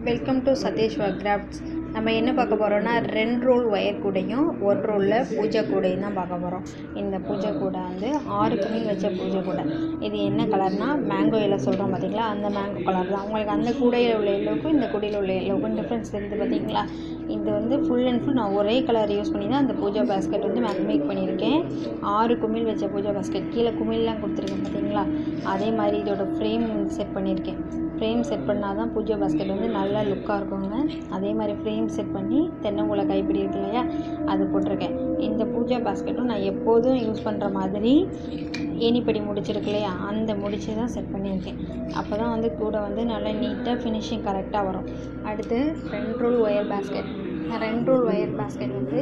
Welcome to சதீஷ்வா crafts. நம்ம என்ன பார்க்க போகிறோம்னா 2 ரோல் ஒயர் கூடையும் 1 ரோலில் பூஜை கூடையும் தான் பார்க்க போகிறோம். இந்த பூஜை கூடை வந்து 6 குமிழ் வச்ச பூஜை கூடை. இது என்ன கலர்னால் மேங்கோ எல்லோ சொல்கிறோம் பார்த்தீங்களா, அந்த மேங்கோ கலர் தான். உங்களுக்கு அந்த கூடையில் உள்ள எல்லோவுக்கும் இந்த கூடையில் உள்ள எல்லோவுக்கும் டிஃப்ரென்ஸ் தெரியுது பார்த்தீங்களா. இது வந்து ஃபுல் அண்ட் ஃபுல் நான் ஒரே கலர் யூஸ் பண்ணி தான் அந்த பூஜா பேஸ்கெட் வந்து மேக் பண்ணியிருக்கேன். 6 குமிழ் வச்ச பூஜா பேஸ்கெட், கீழே குமிழ்லாம் கொடுத்துருக்கேன் பார்த்தீங்களா. அதே மாதிரி இதோட ஃப்ரேம் செட் பண்ணியிருக்கேன். ஃப்ரேம் செட் பண்ணால் தான் பூஜா பேஸ்கெட் வந்து நல்லா லுக்காக இருக்குங்க. அதே மாதிரி ஃப்ரேம் செட் பண்ணி தென்னங்குலை கைப்பிடி இருக்கு இல்லையா, அது போட்டிருக்கேன். இந்த பூஜா பேஸ்கெட்டும் நான் எப்போதும் யூஸ் பண்ணுற மாதிரி ஏணிப்படி முடிச்சிருக்கு இல்லையா, அந்த முடிச்சு தான் செட் பண்ணியிருக்கேன். அப்போ தான் வந்து கூட வந்து நல்லா நீட்டாக ஃபினிஷிங் கரெக்டாக வரும். அடுத்து 2 roll wire basket. 2 roll wire basket வந்து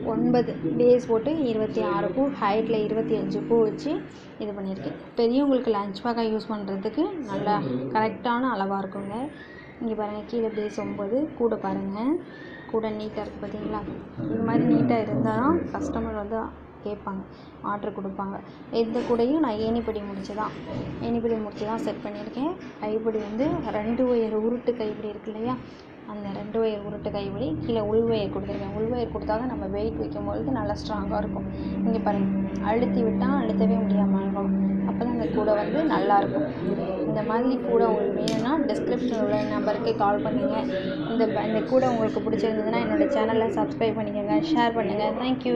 9 பேஸ் போட்டு 26 பூ, ஹைட்டில் 25 பூ வச்சு இது பண்ணியிருக்கேன். பெரியவங்களுக்கு லஞ்ச் பேக்காக யூஸ் பண்ணுறதுக்கு நல்லா கரெக்டான அளவாக இருக்குங்க. இங்கே பாருங்கள், கீழே பேஸ் 9, கூட பாருங்கள், கூட நீட்டாக இருக்குது பார்த்தீங்களா. இது மாதிரி நீட்டாக இருந்தால் தான் கஸ்டமர் வந்து கேட்பாங்க, ஆர்டர் கொடுப்பாங்க. எந்த கூடையும் நான் ஏணிப்படி முடிச்சு தான் செட் பண்ணியிருக்கேன். கைப்பிடி வந்து 2 ஒயர் உருட்டு கைப்பிடி இருக்கு இல்லையா, அந்த 2 ஒயர் உருட்டு கைப்பிடி, கீழே உள் ஒயர் கொடுத்துருக்கேன். உள் ஒயர் கொடுத்தா தான் நம்ம வெயிட் வைக்கும்பொழுது நல்லா ஸ்ட்ராங்காக இருக்கும். இங்கே பாருங்கள், அழுத்தி விட்டால் அழுத்தவே முடியாமல் இருக்கும். அப்போ தான் அந்த கூடை வந்து நல்லாயிருக்கும். இந்த மாதிரி கூடை உங்களுக்கு வேணும்னா டிஸ்கிரிப்ஷனில் உள்ள நம்பருக்கு கால் பண்ணுங்கள். இந்த கூடை உங்களுக்கு பிடிச்சிருந்ததுன்னா என்னோடய சேனலை சப்ஸ்கிரைப் பண்ணிக்கோங்க, ஷேர் பண்ணுங்கள். தேங்க்யூ.